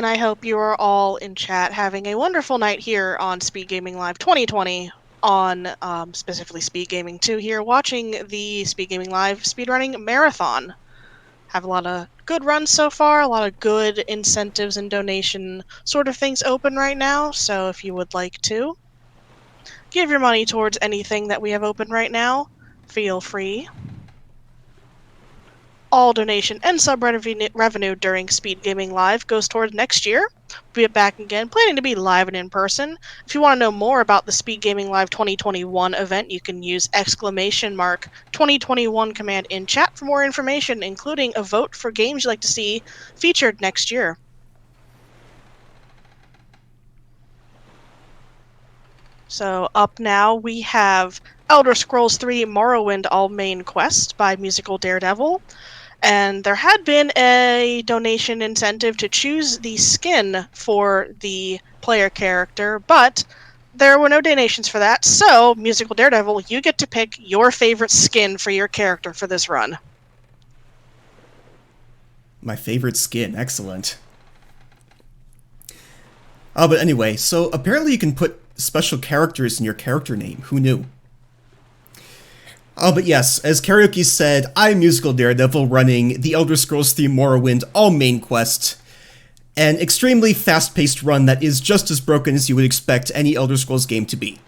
and I hope you are all in chat having a wonderful night here on SpeedGaming Live 2020 on specifically SpeedGaming 2 here, watching the SpeedGaming Live speedrunning marathon. Have a lot of good runs so far, a lot of good incentives and donation sort of things open right now, so if you would like to give your money towards anything that we have open right now, feel free. All donation and sub-revenue during Speed Gaming Live goes towards next year. We'll be back again, planning to be live and in person. If you want to know more about the Speed Gaming Live 2021 event, you can use !2021 command in chat for more information, including a vote for games you'd like to see featured next year. So up now we have Elder Scrolls 3 Morrowind All Main Quest by Musical Daredevil. And there had been a donation incentive to choose the skin for the player character, but there were no donations for that, so Musical Daredevil, you get to pick your favorite skin for your character for this run. My favorite skin, excellent. But anyway, so apparently you can put special characters in your character name. Who knew? But yes, as Karaoke said, I'm Musical Daredevil running the Elder Scrolls 3 Morrowind All Main Quest, an extremely fast-paced run that is just as broken as you would expect any Elder Scrolls game to be.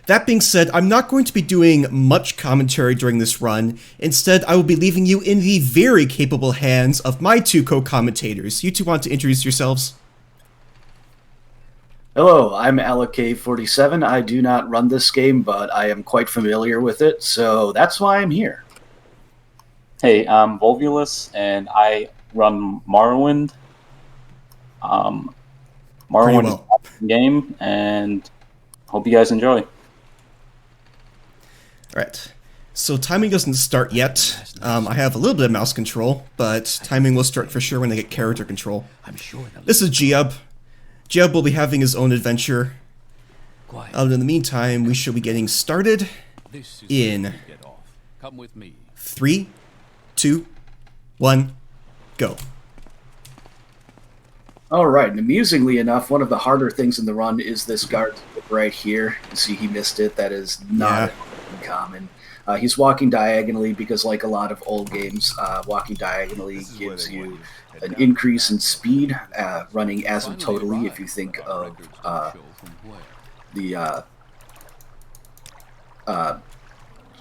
That being said, I'm not going to be doing much commentary during this run. Instead, I will be leaving you in the very capable hands of my two co-commentators. You two want to introduce yourselves? Hello, I'm Alec47. I do not run this game, but I am quite familiar with it, so that's why I'm here. Hey, I'm Volvulus, and I run Morrowind. Morrowind is an awesome game, and hope you guys enjoy. Alright, so timing doesn't start yet. I have a little bit of mouse control, but timing will start for sure when I get character control. This is Giab. Giab will be having his own adventure. In the meantime, we shall be getting started in 3, 2, 1, go. Alright, and amusingly enough, one of the harder things in the run is this guard right here. You see he missed it. That is not common. He's walking diagonally because, like a lot of old games, walking diagonally gives you an increase in speed, running asymptotally if you think of the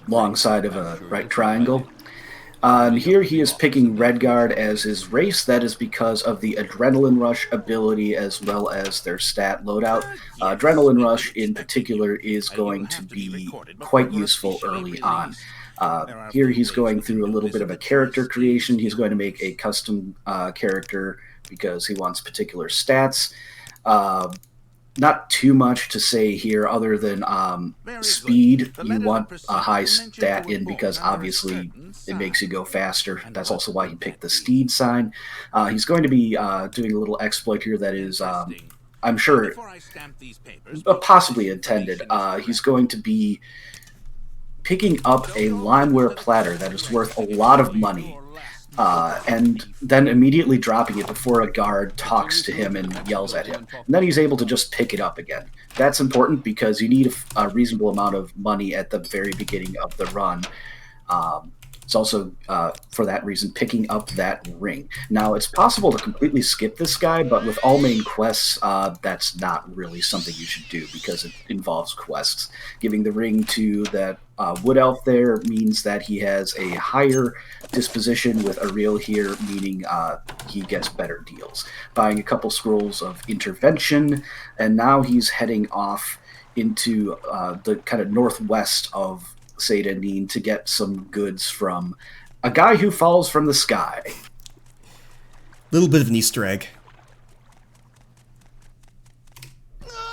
long side of a right triangle. And here he is picking Redguard as his race. That is because of the Adrenaline Rush ability as well as their stat loadout. Adrenaline Rush in particular is going to be quite useful early on. Here he's going through a little bit of a character creation. He's going to make a custom character because he wants particular stats. Not too much to say here other than speed. You want a high stat in because obviously it makes you go faster. That's also why he picked the steed sign. He's going to be doing a little exploit here that is, I'm sure, possibly intended. He's going to be picking up a limeware platter that is worth a lot of money, and then immediately dropping it before a guard talks to him and yells at him. And then he's able to just pick it up again. That's important because you need a reasonable amount of money at the very beginning of the run. It's also, for that reason, picking up that ring. Now, it's possible to completely skip this guy, but with all main quests, that's not really something you should do because it involves quests. Giving the ring to that wood elf there means that he has a higher disposition with Ariel here, meaning he gets better deals. Buying a couple scrolls of intervention, and now he's heading off into the kind of northwest of Seyda to get some goods from a guy who falls from the sky. Little bit of an Easter egg.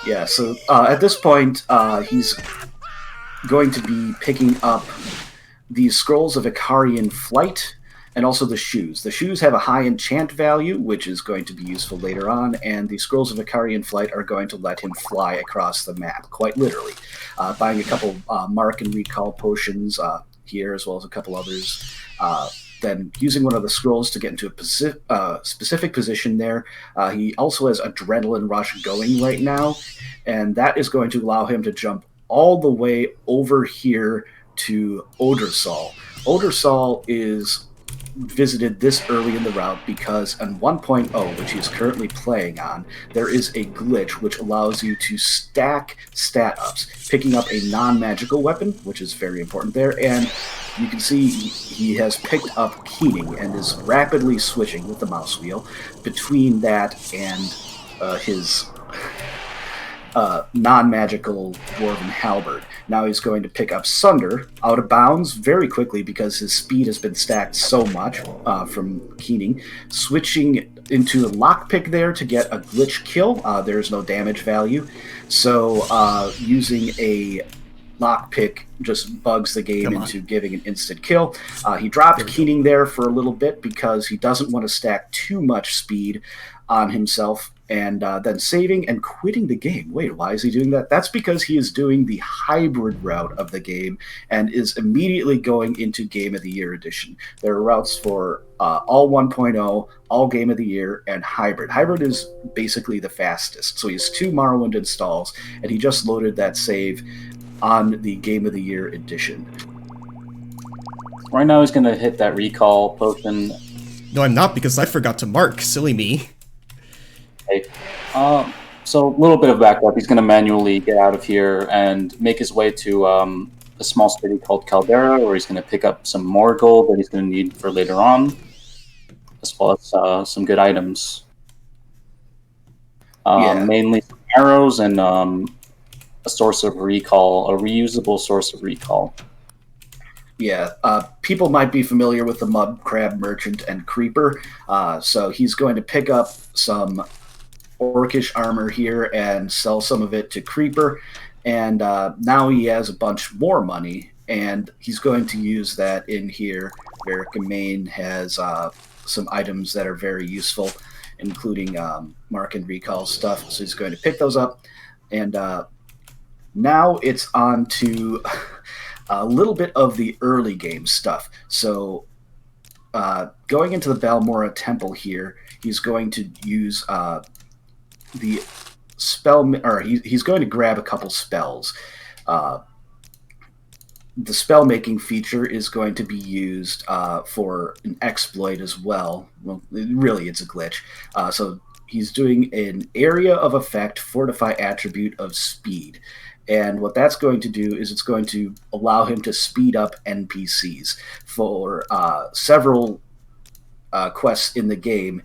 Yeah, so at this point, he's going to be picking up the Scrolls of Icarian Flight and also the shoes. The shoes have a high enchant value, which is going to be useful later on, and the Scrolls of Icarian Flight are going to let him fly across the map, quite literally. Buying a couple Mark and Recall potions here, as well as a couple others, then using one of the scrolls to get into a specific position there. He also has Adrenaline Rush going right now, and that is going to allow him to jump all the way over here to Odersal. Odersal is visited this early in the route because on 1.0, which he's currently playing on, there is a glitch which allows you to stack stat ups, picking up a non-magical weapon, which is very important there, and you can see he has picked up Keening and is rapidly switching with the mouse wheel between that and his non-magical Dwarven Halberd. Now he's going to pick up Sunder out of bounds very quickly because his speed has been stacked so much from Keening. Switching into a lockpick there to get a glitch kill. There's no damage value. So using a lockpick just bugs the game into giving an instant kill. He dropped Keening there for a little bit because he doesn't want to stack too much speed on himself, and then saving and quitting the game. Wait, why is he doing that? That's because he is doing the hybrid route of the game and is immediately going into Game of the Year edition. There are routes for all 1.0, all Game of the Year, and hybrid. Hybrid is basically the fastest. So he has 2 Morrowind installs, and he just loaded that save on the Game of the Year edition. Right now he's going to hit that recall potion. No, I'm not, because I forgot to mark. Silly me. Okay. So a little bit of backup. He's going to manually get out of here and make his way to a small city called Caldera, where he's going to pick up some more gold that he's going to need for later on, as well as some good items. Mainly some arrows and a source of recall, a reusable source of recall. Yeah, people might be familiar with the Mud Crab Merchant and Creeper, so he's going to pick up some Orcish armor here and sell some of it to Creeper, and now he has a bunch more money, and he's going to use that in here. Verica Main has some items that are very useful, including mark and recall stuff, so he's going to pick those up, and now it's on to a little bit of the early game stuff. So going into the Balmora Temple here, he's going to use the spell, or he's going to grab a couple spells. The spell making feature is going to be used for an exploit as well. Well, really, it's a glitch. So he's doing an area of effect fortify attribute of speed. And what that's going to do is it's going to allow him to speed up NPCs. For several quests in the game,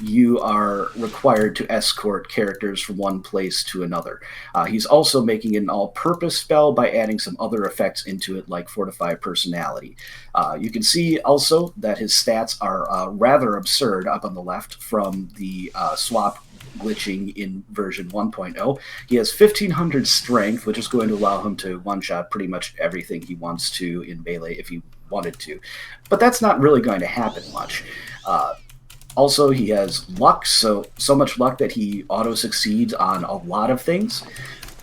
you are required to escort characters from one place to another. He's also making an all-purpose spell by adding some other effects into it, like Fortify Personality. You can see also that his stats are rather absurd up on the left from the swap glitching in version 1.0. He has 1500 strength, which is going to allow him to one-shot pretty much everything he wants to in melee if he wanted to. But that's not really going to happen much. Also, he has luck, so much luck that he auto-succeeds on a lot of things.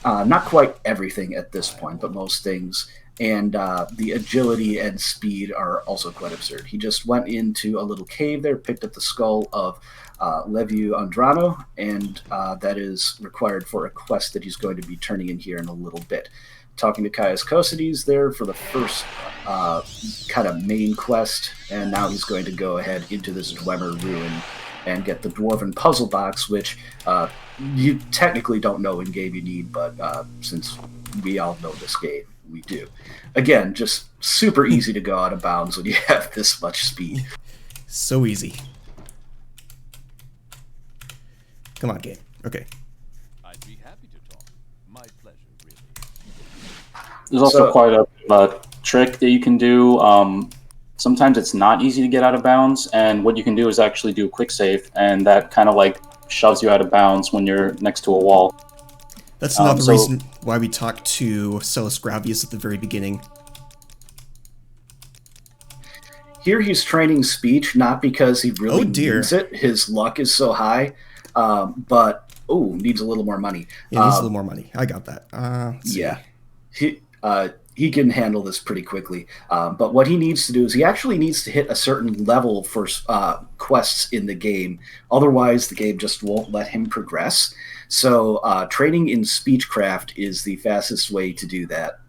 Not quite everything at this point, but most things. And the agility and speed are also quite absurd. He just went into a little cave there, picked up the skull of Leviu Andrano, and that is required for a quest that he's going to be turning in here in a little bit. Talking to Caius Cosides there for the first kind of main quest, and now he's going to go ahead into this Dwemer ruin and get the Dwarven puzzle box, which you technically don't know in game you need, but since we all know this game, we do. Again, just super easy to go out of bounds when you have this much speed. So easy. Come on, game. Okay. I'd be happy to talk. My pleasure, really. There's also quite a trick that you can do. Sometimes it's not easy to get out of bounds, and what you can do is actually do a quick save, and that kind of like shoves you out of bounds when you're next to a wall. That's another reason why we talked to Celis Gravius at the very beginning. Here he's training speech, not because he really needs it. His luck is so high, but needs a little more money. Yeah, needs a little more money. I got that. Yeah. he can handle this pretty quickly. But what he needs to do is he actually needs to hit a certain level for quests in the game. Otherwise, the game just won't let him progress. So training in speechcraft is the fastest way to do that.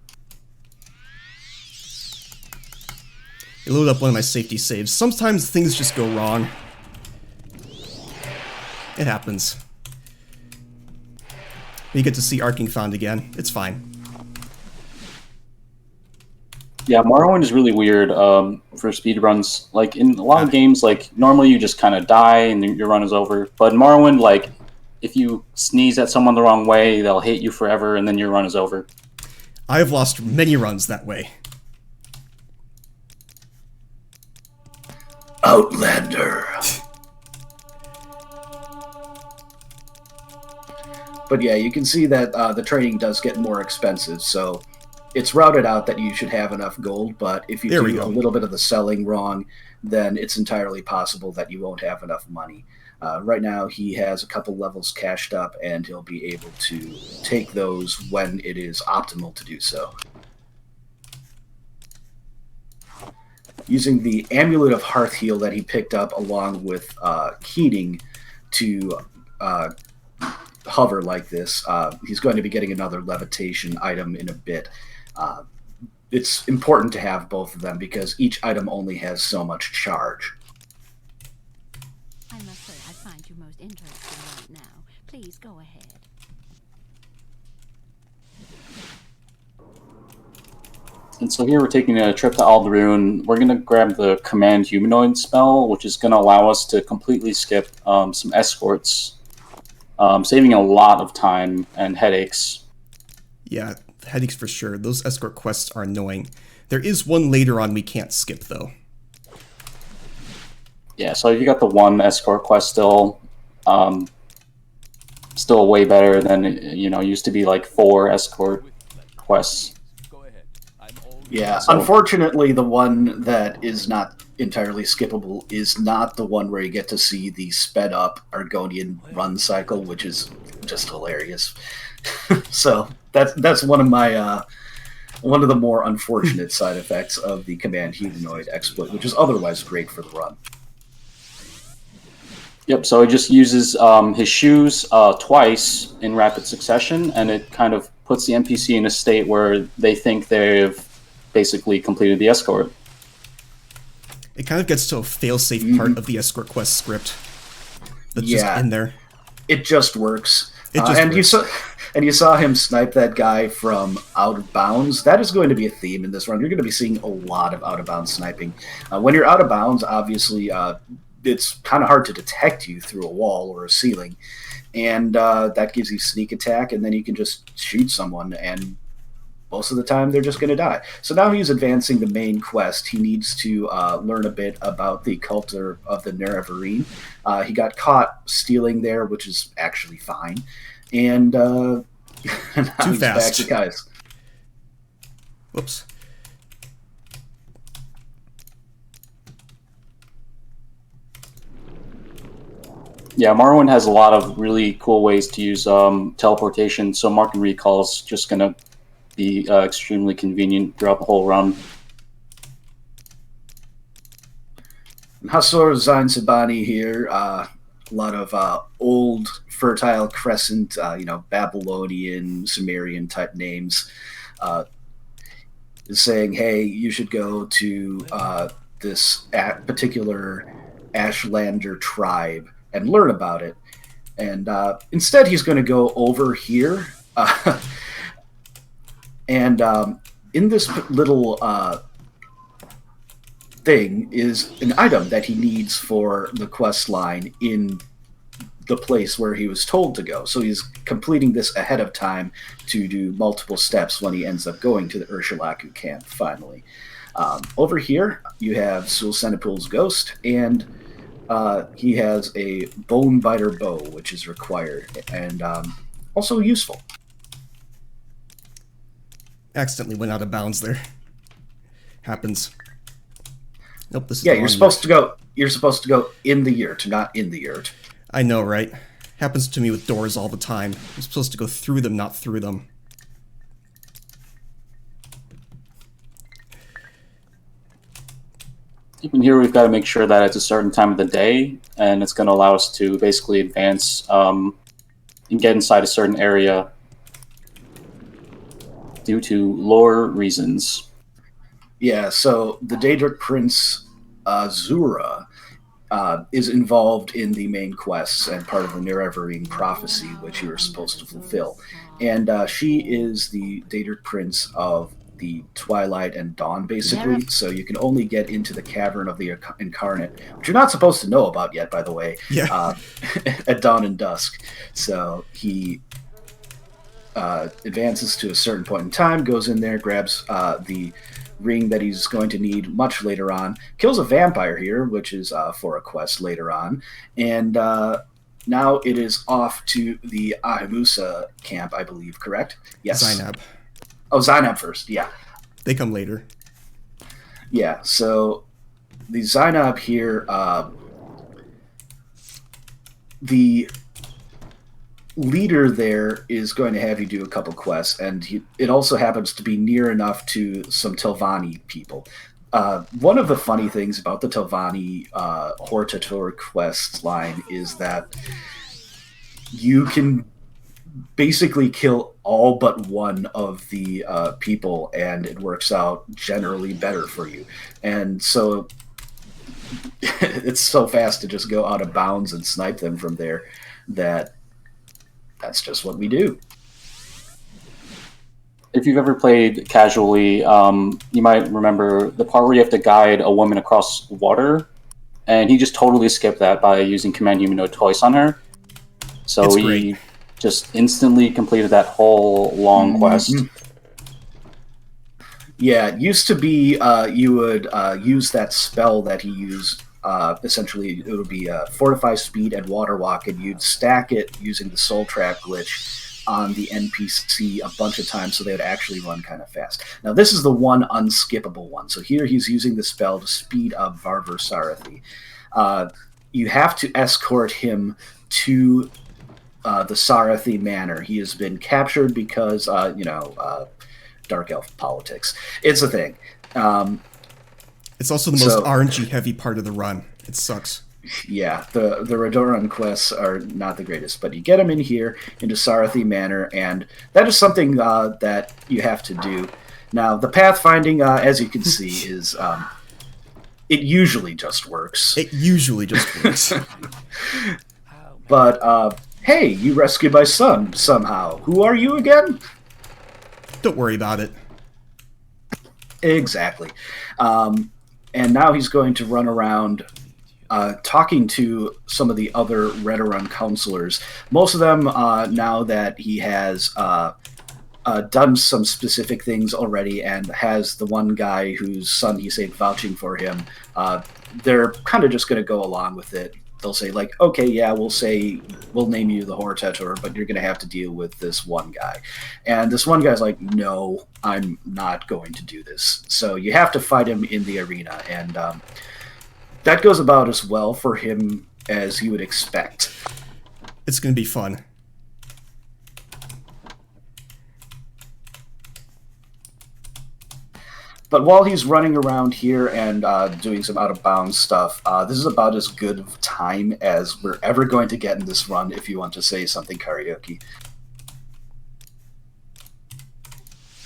I load up one of my safety saves. Sometimes things just go wrong. It happens. You get to see Arcing Found again. It's fine. Yeah, Morrowind is really weird for speedruns. Like, in a lot of games, like, normally you just kind of die and your run is over. But in Morrowind, like, if you sneeze at someone the wrong way, they'll hate you forever and then your run is over. I've lost many runs that way. Outlander. But yeah, you can see that the training does get more expensive, so it's routed out that you should have enough gold, but if you do a little bit of the selling wrong, then it's entirely possible that you won't have enough money. Right now, he has a couple levels cashed up, and he'll be able to take those when it is optimal to do so. Using the Amulet of Hearth Heal that he picked up along with Keening to hover like this, he's going to be getting another levitation item in a bit. It's important to have both of them because each item only has so much charge. I must say I find you most interesting right now. Please go ahead. And so here we're taking a trip to Alderaan. We're going to grab the Command Humanoid spell, which is going to allow us to completely skip some escorts, saving a lot of time and headaches. Yeah, headaches for sure. Those escort quests are annoying. There is one later on we can't skip, though. Yeah, so you got the one escort quest still. Still way better than, used to be like 4 escort quests. Yeah, unfortunately, the one that is not entirely skippable is not the one where you get to see the sped up Argonian run cycle, which is just hilarious. So that's one of my one of the more unfortunate side effects of the Command Humanoid exploit, which is otherwise great for the run. Yep, so he just uses his shoes twice in rapid succession, and it kind of puts the NPC in a state where they think they've basically completed the escort. It kind of gets to a fail-safe part of the escort quest script that's just in there. It just works. It just works. You saw him snipe that guy from out of bounds. That is going to be a theme in this run. You're going to be seeing a lot of out of bounds sniping. When you're out of bounds, obviously, it's kind of hard to detect you through a wall or a ceiling, and that gives you sneak attack, and then you can just shoot someone, and most of the time they're just going to die. So now he's advancing the main quest. He needs to learn a bit about the culture of the Neverending. He got caught stealing there, which is actually fine, and now he's back to guys. Whoops. Yeah, Morrowind has a lot of really cool ways to use teleportation, so Mark and Recall is just going to be extremely convenient throughout the whole run. Hasor Zain Sabani here. A lot of old Fertile Crescent, Babylonian, Sumerian type names, saying, hey, you should go to this particular Ashlander tribe and learn about it. And instead, he's going to go over here. And in this little thing is an item that he needs for the quest line in the place where he was told to go. So he's completing this ahead of time to do multiple steps when he ends up going to the Urshulaku camp finally. Over here, you have Sul Senepul's ghost, and he has a bone biter bow, which is required and also useful. Accidentally went out of bounds there. Happens. Nope, this is you're supposed to go. You're supposed to go in the yurt, not in the yurt. I know, right? Happens to me with doors all the time. I'm supposed to go through them, not through them. And here we've got to make sure that it's a certain time of the day, and it's going to allow us to basically advance and get inside a certain area due to lore reasons. Yeah, so the Daedric Prince Azura is involved in the main quests and part of the Neverending prophecy, which you are supposed to fulfill. And she is the Daedric Prince of the Twilight and Dawn, basically. So you can only get into the Cavern of the Incarnate, which you're not supposed to know about yet, by the way, at dawn and dusk. So he advances to a certain point in time, goes in there, grabs the ring that he's going to need much later on, kills a vampire here, which is for a quest later on, and now it is off to the Ahimusa camp, I believe, correct? Yes. Zainab. Oh, Zainab first, yeah. They come later. Yeah, so the Zainab here, the leader there is going to have you do a couple quests, and it also happens to be near enough to some Telvanni people. One of the funny things about the Telvanni Hortator quest line is that you can basically kill all but one of the people, and it works out generally better for you. And so it's so fast to just go out of bounds and snipe them from there that that's just what we do. If you've ever played casually, you might remember the part where you have to guide a woman across water, and he just totally skipped that by using Command Humanoid Twice on her. So he just instantly completed that whole long quest. Yeah, it used to be you would use that spell that he used. Essentially, it would be Fortify Speed and Water Walk, and you'd stack it using the Soul Trap glitch on the NPC a bunch of times so they would actually run kind of fast. Now, this is the one unskippable one. So here he's using the spell to speed up Varver Sarathi. You have to escort him to the Sarathi Manor. He has been captured because, Dark Elf politics. It's a thing. It's also the most RNG-heavy part of the run. It sucks. Yeah, the Redguard quests are not the greatest, but you get them in here into Sarathi Manor, and that is something that you have to do. Now, the pathfinding, as you can see, is it usually just works. It usually just works. But hey, you rescued my son somehow. Who are you again? Don't worry about it. Exactly. And now he's going to run around talking to some of the other Redguard counselors. Most of them, now that he has done some specific things already and has the one guy whose son he's vouching for him, they're kind of just going to go along with it. They'll say, like, okay, yeah, we'll name you the Hortator, but you're going to have to deal with this one guy. And this one guy's like, no, I'm not going to do this. So you have to fight him in the arena. And that goes about as well for him as you would expect. It's going to be fun. But while he's running around here and doing some out-of-bounds stuff, this is about as good of time as we're ever going to get in this run, if you want to say something karaoke.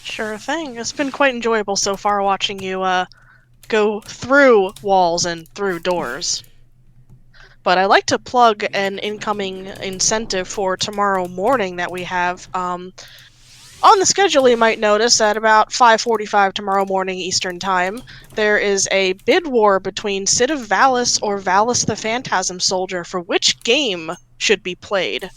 Sure thing. It's been quite enjoyable so far watching you go through walls and through doors. But I'd like to plug an incoming incentive for tomorrow morning that we have. On the schedule, you might notice at about 5:45 tomorrow morning Eastern Time, there is a bid war between Cid of Valis or Valis the Phantasm Soldier for which game should be played.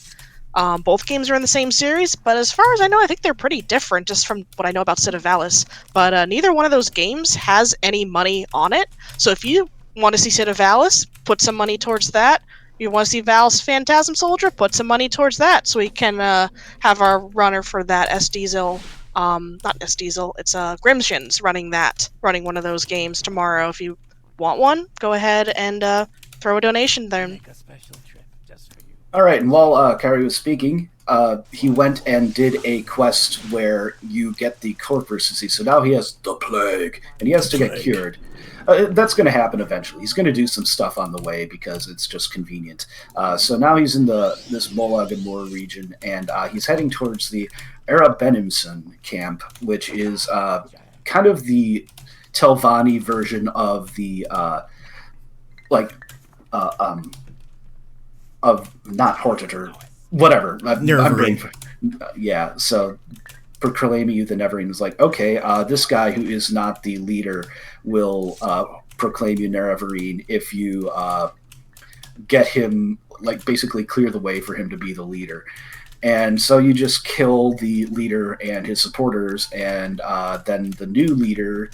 Both games are in the same series, but as far as I know, I think they're pretty different, just from what I know about Cid of Valis. But neither one of those games has any money on it, so if you want to see Cid of Valis, put some money towards that. You want to see Val's Phantasm Soldier? Put some money towards that so we can have our runner for that S-Diesel. Not S-Diesel, it's Grimshins running one of those games tomorrow. If you want one, go ahead and throw a donation there. All right, and while Kari was speaking, he went and did a quest where you get the corpus disease. So now he has the plague, and he has to get cured. That's going to happen eventually. He's going to do some stuff on the way because it's just convenient. So now he's in this Molag and Moor region, and he's heading towards the Arabenimson camp, which is kind of the Telvanni version of the of not Hortator, whatever. Yeah, so proclaiming you the Neverending is like, okay, this guy who is not the leader will proclaim you Neverending if you get him, like, basically clear the way for him to be the leader. And so you just kill the leader and his supporters, and then the new leader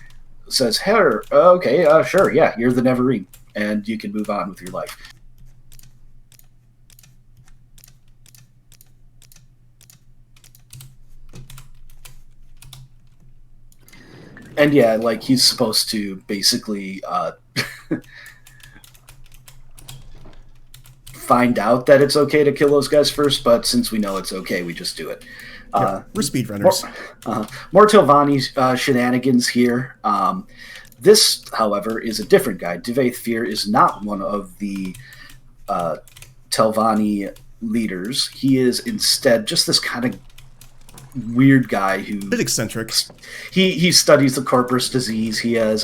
says, hey, okay, sure, yeah, you're the Neverending, and you can move on with your life. And yeah, like, he's supposed to basically find out that it's okay to kill those guys first, but since we know it's okay, we just do it. We're speedrunners. More Telvanni shenanigans here. This, however, is a different guy. Divaithfir is not one of the Telvanni leaders. He is instead just this kind of weird guy who... bit eccentric. He studies the corpus disease. He has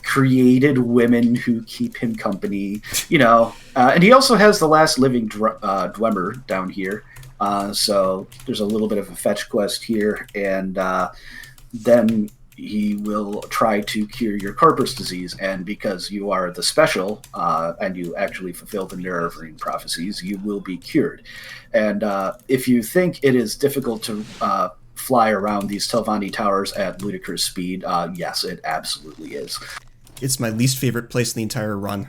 created women who keep him company, and he also has the last living Dwemer down here. So there's a little bit of a fetch quest here, and then he will try to cure your corpus disease, and because you are the special, and you actually fulfill the Neverending prophecies, you will be cured. And if you think it is difficult to fly around these Telvanni towers at ludicrous speed, yes, it absolutely is. It's my least favorite place in the entire run.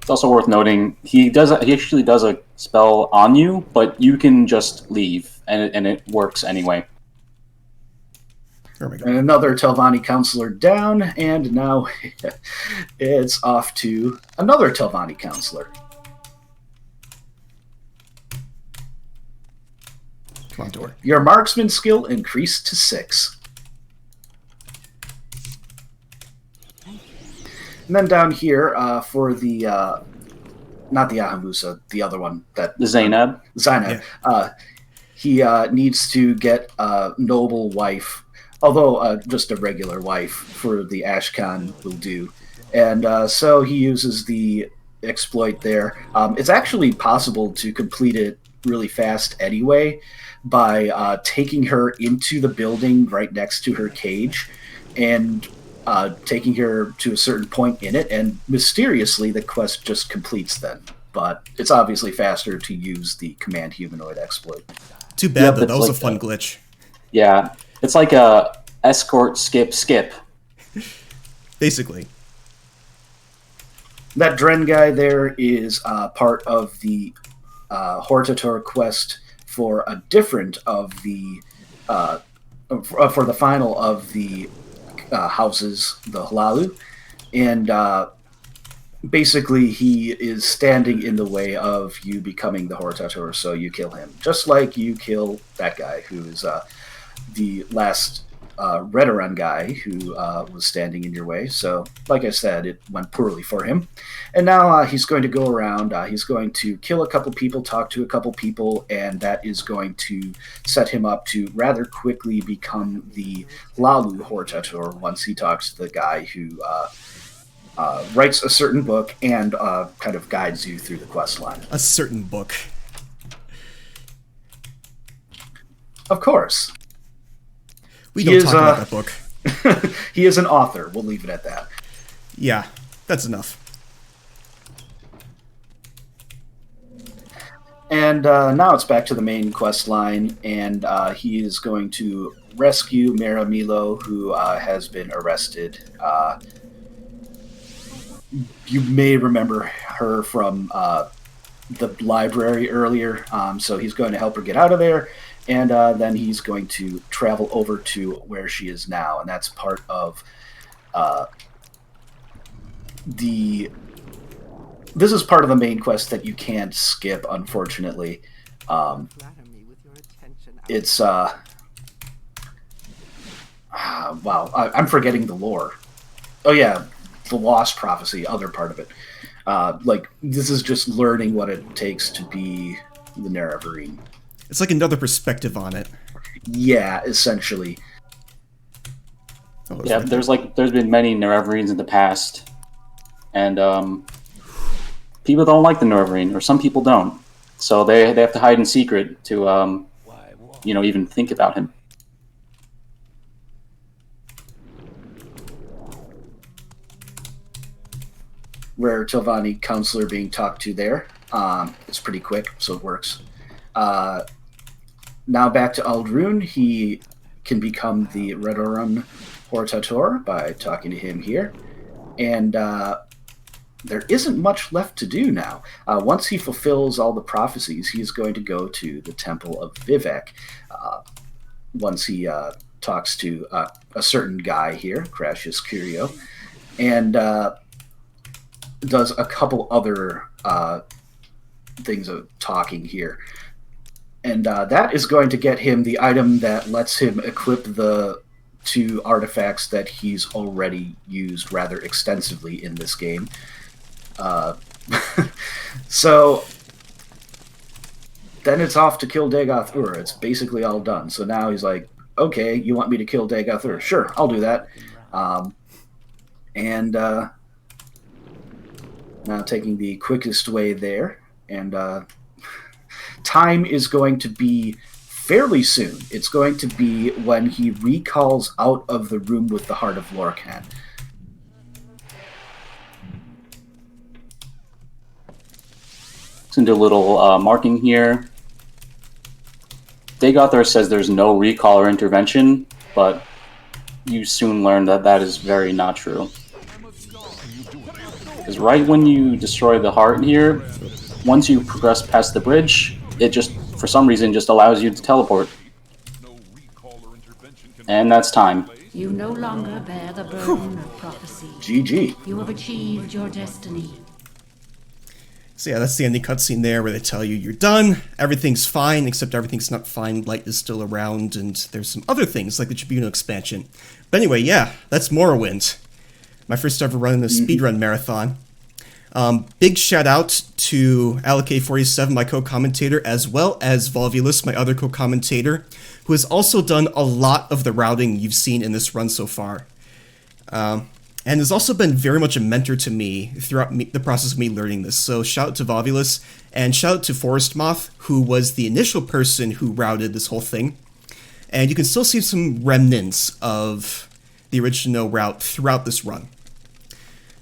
It's also worth noting he actually does a spell on you, but you can just leave, and it works anyway. There we go. And another Telvanni counselor down, and now it's off to another Telvanni counselor. Come on, Door. Your marksman skill increased to 6. And then down here for the not the Ahamusa, the other one, that The Zainab. Yeah. He needs to get a noble wife. Although just a regular wife for the Ashcan will do. And so he uses the exploit there. It's actually possible to complete it really fast anyway by taking her into the building right next to her cage and taking her to a certain point in it, and mysteriously the quest just completes then. But it's obviously faster to use the command humanoid exploit. Too bad, though. That was a fun glitch. Yeah. It's like a escort skip. Basically. That Dren guy there is part of the Hortator quest for a different of the for the final of the houses, the Halalu, and basically he is standing in the way of you becoming the Hortator, so you kill him, just like you kill that guy who is the last Redguard guy who was standing in your way. So, like I said, it went poorly for him. And now he's going to go around, he's going to kill a couple people, talk to a couple people, and that is going to set him up to rather quickly become the Lalu Hortator once he talks to the guy who writes a certain book and kind of guides you through the quest line. A certain book. Of course. We don't talk about that book. He is an author. We'll leave it at that. Yeah, that's enough. And now it's back to the main quest line, and he is going to rescue Mara Milo, who has been arrested. You may remember her from the library earlier, so he's going to help her get out of there. And then he's going to travel over to where she is now, and that's part of the this is part of the main quest that you can't skip, unfortunately. It's wow, I'm forgetting the lore. Oh yeah, the Lost Prophecy, other part of it. Like, this is just learning what it takes to be the Neverending. It's like another perspective on it. Yeah, essentially. Oh, Yeah, right there's been many Neverendings in the past, and people don't like the Neverending, or some people don't, so they have to hide in secret to even think about him. Rare Tilvani counselor being talked to there. It's pretty quick, so it works. Now back to Alderaan. He can become the Redguard Hortator by talking to him here. And there isn't much left to do now. Once he fulfills all the prophecies, he's going to go to the Temple of Vivek. Once he talks to a certain guy here, Crashes Curio, and does a couple other things of talking here. And that is going to get him the item that lets him equip the 2 artifacts that he's already used rather extensively in this game. So then it's off to kill Dagoth Ur. It's basically all done. So now he's like, okay, you want me to kill Dagoth Ur? Sure, I'll do that. Now taking the quickest way there. And time is going to be fairly soon. It's going to be when he recalls out of the room with the Heart of Lorkhan. Let's do a little marking here. Dagoth Ur says there's no recall or intervention, but you soon learn that that is very not true. Because right when you destroy the heart here, once you progress past the bridge, it just, for some reason, just allows you to teleport. And that's time. You no longer bear the burden of prophecy. GG. You have achieved your destiny. So yeah, that's the ending cutscene there where they tell you you're done, everything's fine, except everything's not fine, light is still around, and there's some other things, like the Tribunal expansion. But anyway, yeah, that's Morrowind. My first ever run in the speedrun marathon. Big shout out to Alec47, my co-commentator, as well as Volvulus, my other co-commentator, who has also done a lot of the routing you've seen in this run so far. And has also been very much a mentor to me throughout the process of me learning this. So shout out to Volvulus, and shout out to Forest Moth, who was the initial person who routed this whole thing. And you can still see some remnants of the original route throughout this run.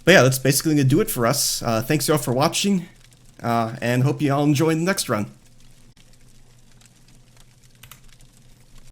But yeah, that's basically going to do it for us. Thanks y'all for watching, and hope you all enjoy the next run.